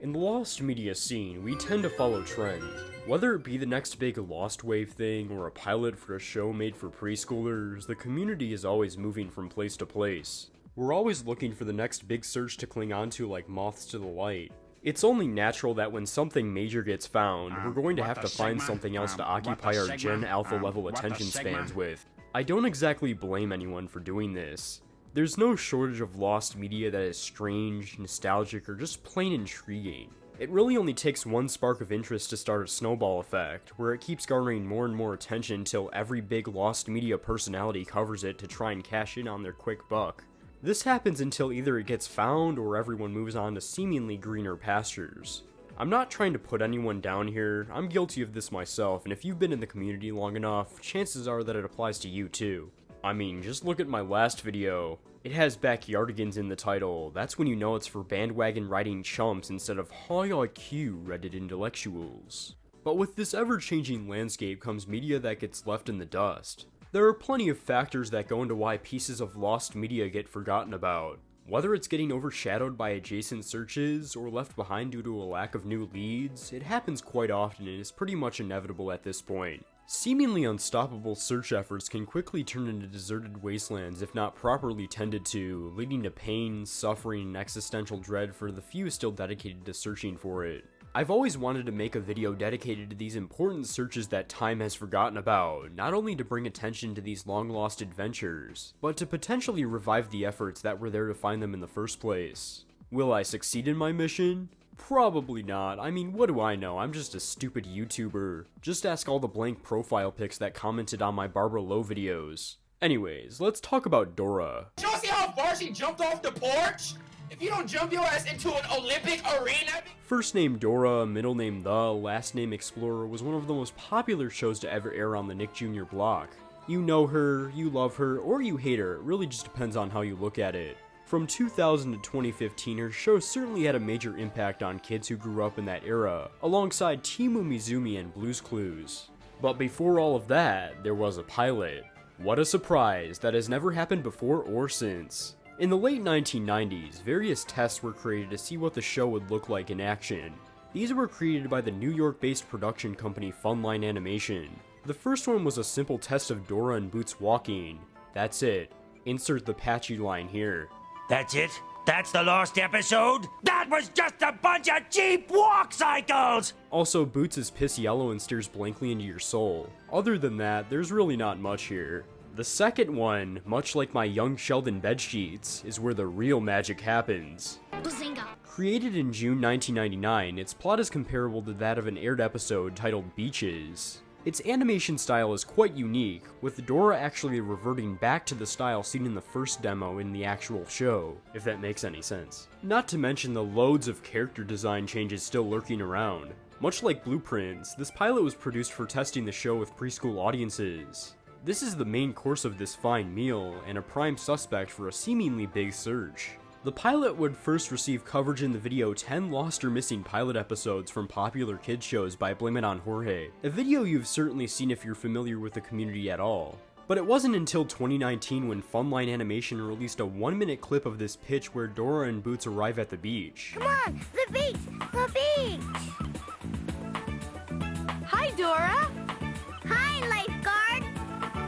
In the Lost media scene, we tend to follow trends. Whether it be the next big Lost Wave thing or a pilot for a show made for preschoolers, the community is always moving from place to place. We're always looking for the next big search to cling onto like moths to the light. It's only natural that when something major gets found, we're going to have to find something else to occupy our Gen Alpha level attention spans with. I don't exactly blame anyone for doing this. There's no shortage of Lost media that is strange, nostalgic, or just plain intriguing. It really only takes one spark of interest to start a snowball effect, where it keeps garnering more and more attention until every big Lost media personality covers it to try and cash in on their quick buck. This happens until either it gets found or everyone moves on to seemingly greener pastures. I'm not trying to put anyone down here, I'm guilty of this myself, and if you've been in the community long enough, chances are that it applies to you too. I mean, just look at my last video. It has backyardigans in the title. That's when you know it's for bandwagon riding chumps instead of high IQ Reddit intellectuals. But with this ever-changing landscape comes media that gets left in the dust. There are plenty of factors that go into why pieces of Lost media get forgotten about. Whether it's getting overshadowed by adjacent searches or left behind due to a lack of new leads, it happens quite often and is pretty much inevitable at this point. Seemingly unstoppable search efforts can quickly turn into deserted wastelands if not properly tended to, leading to pain, suffering, and existential dread for the few still dedicated to searching for it. I've always wanted to make a video dedicated to these important searches that time has forgotten about, not only to bring attention to these long-lost adventures, but to potentially revive the efforts that were there to find them in the first place. Will I succeed in my mission? Probably not. I mean, what do I know? I'm just a stupid YouTuber. Just ask all the blank profile pics that commented on my Barbara Lowe videos. Anyways, let's talk about Dora. Did y'all see how far she jumped off the porch? If you don't jump your ass into an Olympic arena... First name Dora, middle name The, last name Explorer was one of the most popular shows to ever air on the Nick Jr. block. You know her, you love her, or you hate her. It really just depends on how you look at it. From 2000 to 2015, her show certainly had a major impact on kids who grew up in that era, alongside Team Umizoomi and Blue's Clues. But before all of that, there was a pilot. What a surprise, that has never happened before or since. In the late 1990s, various tests were created to see what the show would look like in action. These were created by the New York-based production company Funline Animation. The first one was a simple test of Dora and Boots walking. That's it. Insert the patchy line here. That's it? That's the last episode? That was just a bunch of cheap walk cycles! Also, Boots is piss yellow and stares blankly into your soul. Other than that, there's really not much here. The second one, much like my Young Sheldon bedsheets, is where the real magic happens. Bazinga. Created in June 1999, its plot is comparable to that of an aired episode titled Beaches. Its animation style is quite unique, with Dora actually reverting back to the style seen in the first demo in the actual show, if that makes any sense. Not to mention the loads of character design changes still lurking around. Much like Blueprints, this pilot was produced for testing the show with preschool audiences. This is the main course of this fine meal, and a prime suspect for a seemingly big search. The pilot would first receive coverage in the video 10 Lost or Missing pilot episodes from popular kids shows by Blame It On Jorge, a video you've certainly seen if you're familiar with the community at all. But it wasn't until 2019 when Funline Animation released a 1-minute clip of this pitch where Dora and Boots arrive at the beach. Come on, the beach! The beach! Hi, Dora! Hi, lifeguard!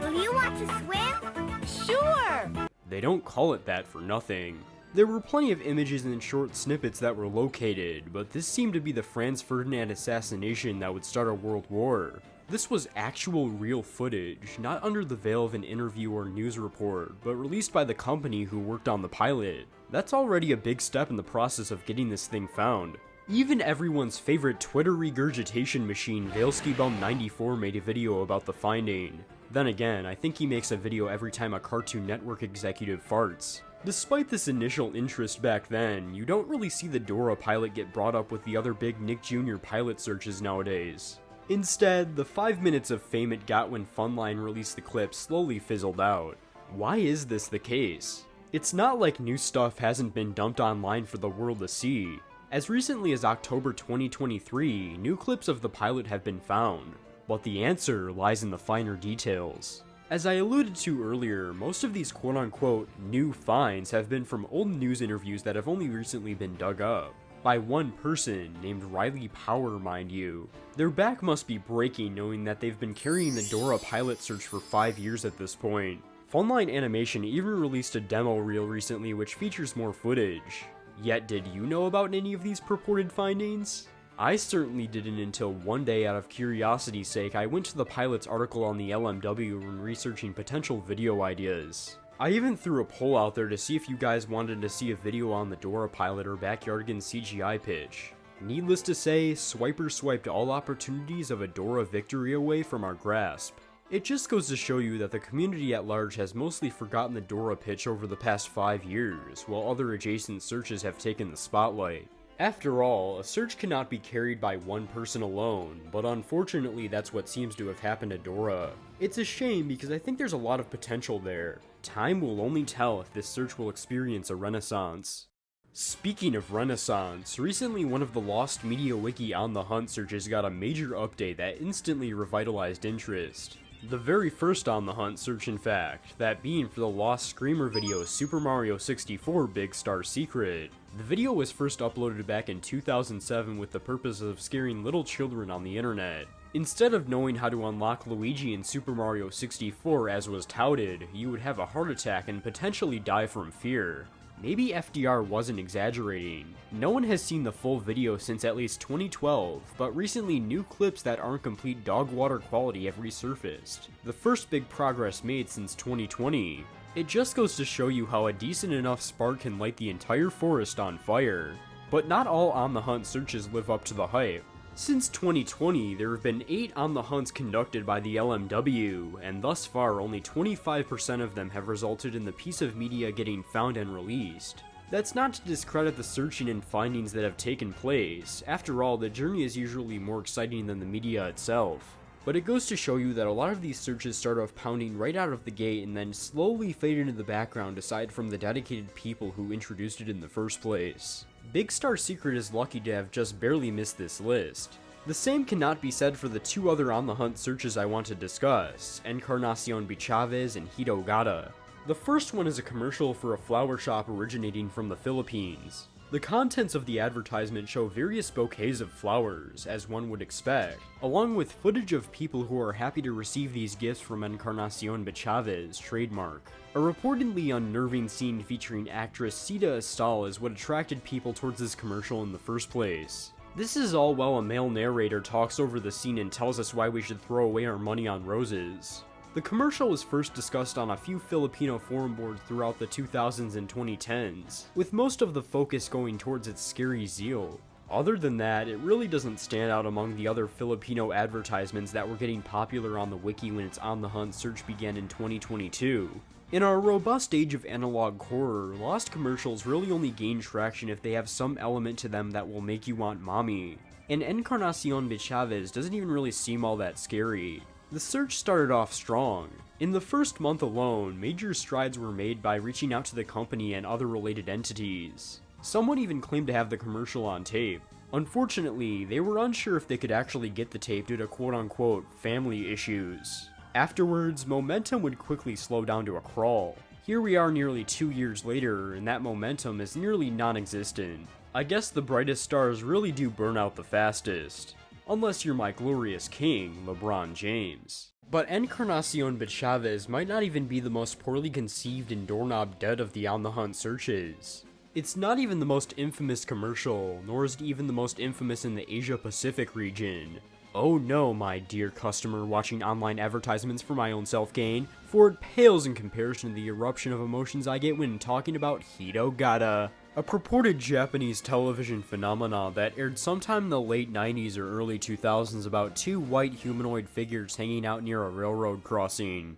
Will you want to swim? Sure! They don't call it that for nothing. There were plenty of images and short snippets that were located, but this seemed to be the Franz Ferdinand assassination that would start a world war. This was actual real footage, not under the veil of an interview or news report, but released by the company who worked on the pilot. That's already a big step in the process of getting this thing found. Even everyone's favorite Twitter regurgitation machine, VailSkyBum94, made a video about the finding. Then again, I think he makes a video every time a Cartoon Network executive farts. Despite this initial interest back then, you don't really see the Dora pilot get brought up with the other big Nick Jr. pilot searches nowadays. Instead, the 5 minutes of fame it got when Funline released the clip slowly fizzled out. Why is this the case? It's not like new stuff hasn't been dumped online for the world to see. As recently as October 2023, new clips of the pilot have been found. But the answer lies in the finer details. As I alluded to earlier, most of these quote-unquote new finds have been from old news interviews that have only recently been dug up. By one person, named Riley Power, mind you. Their back must be breaking knowing that they've been carrying the Dora pilot search for 5 years at this point. Funline Animation even released a demo reel recently which features more footage. Yet did you know about any of these purported findings? I certainly didn't until one day out of curiosity's sake I went to the pilot's article on the LMW when researching potential video ideas. I even threw a poll out there to see if you guys wanted to see a video on the Dora pilot or Backyardigans CGI pitch. Needless to say, Swiper swiped all opportunities of a Dora victory away from our grasp. It just goes to show you that the community at large has mostly forgotten the Dora pitch over the past 5 years, while other adjacent searches have taken the spotlight. After all, a search cannot be carried by one person alone, but unfortunately that's what seems to have happened to Dora. It's a shame because I think there's a lot of potential there. Time will only tell if this search will experience a renaissance. Speaking of renaissance, recently one of the Lost Media Wiki On the Hunt searches got a major update that instantly revitalized interest. The very first On the Hunt search in fact, that being for the Lost Screamer video Super Mario 64 Big Star Secret. The video was first uploaded back in 2007 with the purpose of scaring little children on the internet. Instead of knowing how to unlock Luigi in Super Mario 64 as was touted, you would have a heart attack and potentially die from fear. Maybe FDR wasn't exaggerating. No one has seen the full video since at least 2012, but recently new clips that aren't complete dog water quality have resurfaced. The first big progress made since 2020. It just goes to show you how a decent enough spark can light the entire forest on fire. But not all On the Hunt searches live up to the hype. Since 2020, there have been 8 On the Hunts conducted by the LMW, and thus far only 25% of them have resulted in the piece of media getting found and released. That's not to discredit the searching and findings that have taken place. After all, the journey is usually more exciting than the media itself. But it goes to show you that a lot of these searches start off pounding right out of the gate and then slowly fade into the background aside from the dedicated people who introduced it in the first place. Big Star Secret is lucky to have just barely missed this list. The same cannot be said for the 2 other On the Hunt searches I want to discuss, Encarnacion Bechaves and Hitogata. The first one is a commercial for a flower shop originating from the Philippines. The contents of the advertisement show various bouquets of flowers, as one would expect, along with footage of people who are happy to receive these gifts from Encarnacion Bechaves' trademark. A reportedly unnerving scene featuring actress Sita Estal is what attracted people towards this commercial in the first place. This is all while a male narrator talks over the scene and tells us why we should throw away our money on roses. The commercial was first discussed on a few Filipino forum boards throughout the 2000s and 2010s, with most of the focus going towards its scary zeal. Other than that, it really doesn't stand out among the other Filipino advertisements that were getting popular on the wiki when its On the Hunt search began in 2022. In our robust age of analog horror, lost commercials really only gain traction if they have some element to them that will make you want mommy. And Encarnacion Bechaves doesn't even really seem all that scary. The search started off strong. In the first month alone, major strides were made by reaching out to the company and other related entities. Someone even claimed to have the commercial on tape. Unfortunately, they were unsure if they could actually get the tape due to quote-unquote family issues. Afterwards, momentum would quickly slow down to a crawl. Here we are nearly 2 years later, and that momentum is nearly non-existent. I guess the brightest stars really do burn out the fastest. Unless you're my glorious king, LeBron James. But Encarnacion Bechaves might not even be the most poorly conceived and doorknob dead of the On the Hunt searches. It's not even the most infamous commercial, nor is it even the most infamous in the Asia-Pacific region. Oh no, my dear customer watching online advertisements for my own self-gain, for it pales in comparison to the eruption of emotions I get when talking about Hitogata, a purported Japanese television phenomena that aired sometime in the late 90s or early 2000s about 2 white humanoid figures hanging out near a railroad crossing.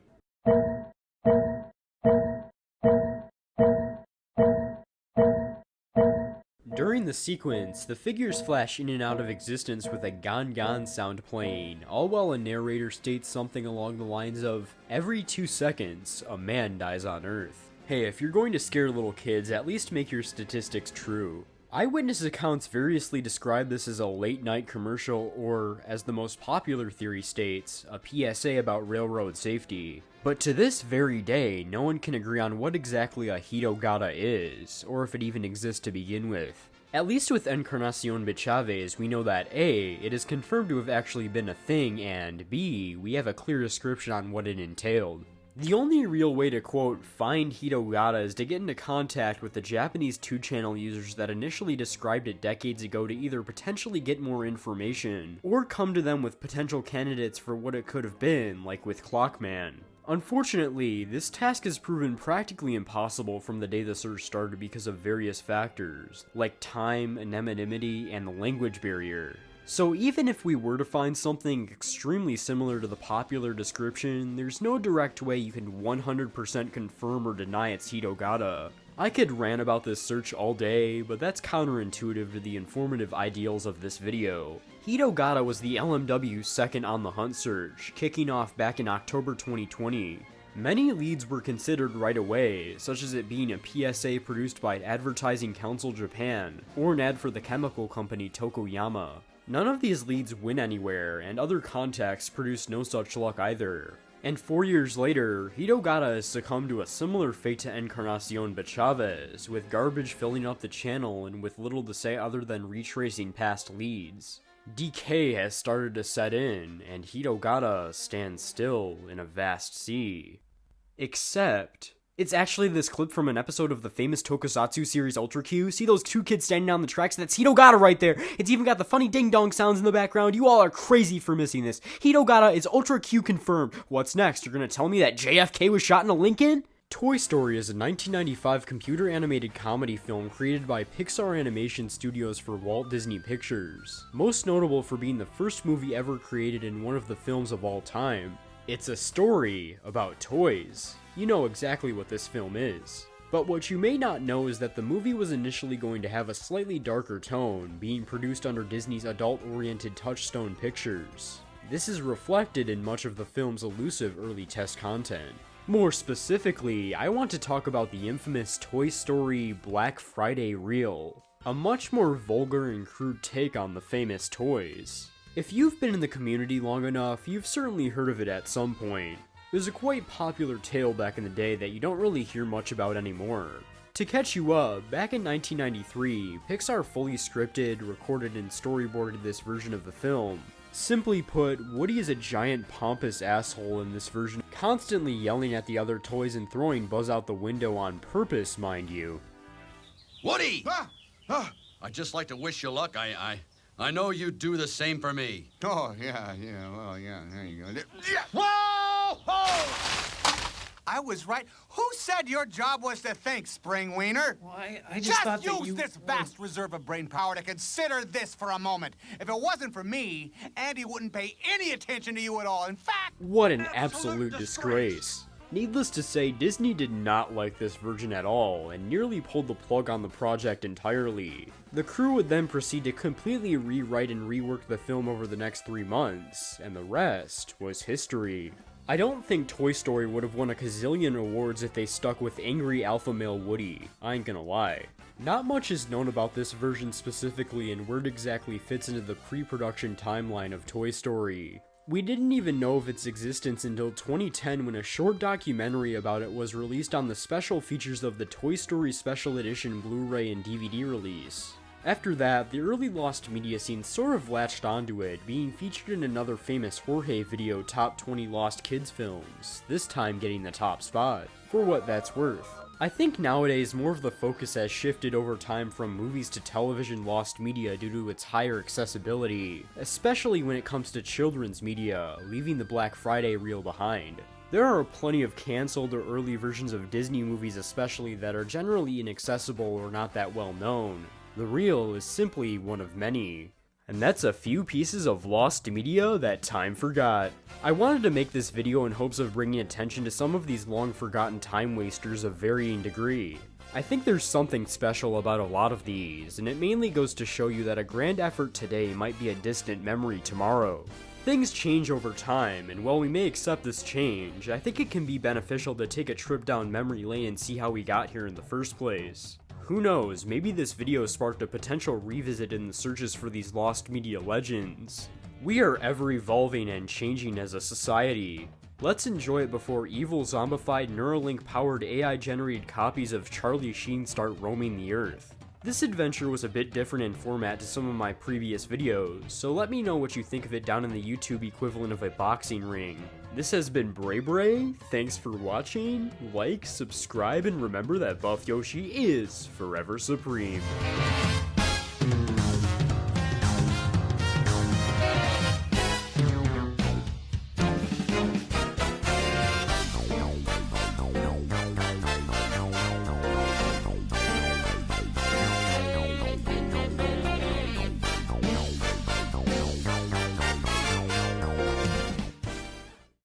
During the sequence, the figures flash in and out of existence with a gan gan sound playing, all while a narrator states something along the lines of, "Every 2 seconds, a man dies on Earth." Hey, if you're going to scare little kids, at least make your statistics true. Eyewitness accounts variously describe this as a late-night commercial or, as the most popular theory states, a PSA about railroad safety. But to this very day, no one can agree on what exactly a Hitogata is, or if it even exists to begin with. At least with Encarnacion Bechaves, we know that A, it is confirmed to have actually been a thing, and B, we have a clear description on what it entailed. The only real way to, quote, find Hitogata is to get into contact with the Japanese 2-channel users that initially described it decades ago to either potentially get more information, or come to them with potential candidates for what it could have been, like with Clockman. Unfortunately, this task has proven practically impossible from the day the search started because of various factors, like time, anonymity, and the language barrier. So even if we were to find something extremely similar to the popular description, there's no direct way you can 100% confirm or deny it's Hitogata. I could rant about this search all day, but that's counterintuitive to the informative ideals of this video. Hitogata was the LMW's second on the hunt search, kicking off back in October 2020. Many leads were considered right away, such as it being a PSA produced by Advertising Council Japan, or an ad for the chemical company Tokoyama. None of these leads went anywhere, and other contacts produced no such luck either. And 4 years later, Hitogata has succumbed to a similar fate to Encarnacion Bechaves, with garbage filling up the channel and with little to say other than retracing past leads. Decay has started to set in, and Hitogata stands still in a vast sea. Except, it's actually this clip from an episode of the famous Tokusatsu series Ultra Q. See those two kids standing on the tracks? That's Hitogata right there! It's even got the funny ding-dong sounds in the background. You all are crazy for missing this. Hitogata is Ultra Q confirmed. What's next? You're gonna tell me that JFK was shot in a Lincoln? Toy Story is a 1995 computer-animated comedy film created by Pixar Animation Studios for Walt Disney Pictures, most notable for being the first movie ever created in one of the films of all time. It's a story about toys. You know exactly what this film is. But what you may not know is that the movie was initially going to have a slightly darker tone, being produced under Disney's adult-oriented Touchstone Pictures. This is reflected in much of the film's elusive early test content. More specifically, I want to talk about the infamous Toy Story Black Friday reel, a much more vulgar and crude take on the famous toys. If you've been in the community long enough, you've certainly heard of it at some point. It was a quite popular tale back in the day that you don't really hear much about anymore. To catch you up, back in 1993, Pixar fully scripted, recorded, and storyboarded this version of the film. Simply put, Woody is a giant pompous asshole in this version, constantly yelling at the other toys and throwing Buzz out the window on purpose, mind you. Woody! I'd just like to wish you luck. I know you'd do the same for me. Oh, yeah, well, yeah, there you go. Whoa! I was right. Who said your job was to think, Spring Wiener? Well, I just thought that use this vast reserve of brain power to consider this for a moment. If it wasn't for me, Andy wouldn't pay any attention to you at all. In fact, What an absolute disgrace. Needless to say, Disney did not like this version at all, and nearly pulled the plug on the project entirely. The crew would then proceed to completely rewrite and rework the film over the next 3 months, and the rest was history. I don't think Toy Story would have won a gazillion awards if they stuck with angry alpha male Woody, I ain't gonna lie. Not much is known about this version specifically and where it exactly fits into the pre-production timeline of Toy Story. We didn't even know of its existence until 2010 when a short documentary about it was released on the special features of the Toy Story Special Edition Blu-ray and DVD release. After that, the early Lost Media scene sort of latched onto it, being featured in another famous Jorge video, Top 20 Lost Kids Films, this time getting the top spot, for what that's worth. I think nowadays more of the focus has shifted over time from movies to television Lost Media due to its higher accessibility, especially when it comes to children's media, leaving the Black Friday reel behind. There are plenty of cancelled or early versions of Disney movies especially that are generally inaccessible or not that well known. The reel is simply one of many. And that's a few pieces of lost media that time forgot. I wanted to make this video in hopes of bringing attention to some of these long forgotten time wasters of varying degree. I think there's something special about a lot of these, and it mainly goes to show you that a grand effort today might be a distant memory tomorrow. Things change over time, and while we may accept this change, I think it can be beneficial to take a trip down memory lane and see how we got here in the first place. Who knows, maybe this video sparked a potential revisit in the searches for these lost media legends. We are ever evolving and changing as a society. Let's enjoy it before evil zombified Neuralink powered AI generated copies of Charlie Sheen start roaming the earth. This adventure was a bit different in format to some of my previous videos, so let me know what you think of it down in the YouTube equivalent of a boxing ring. This has been BrayBray, thanks for watching, like, subscribe, and remember that Buff Yoshi is forever supreme.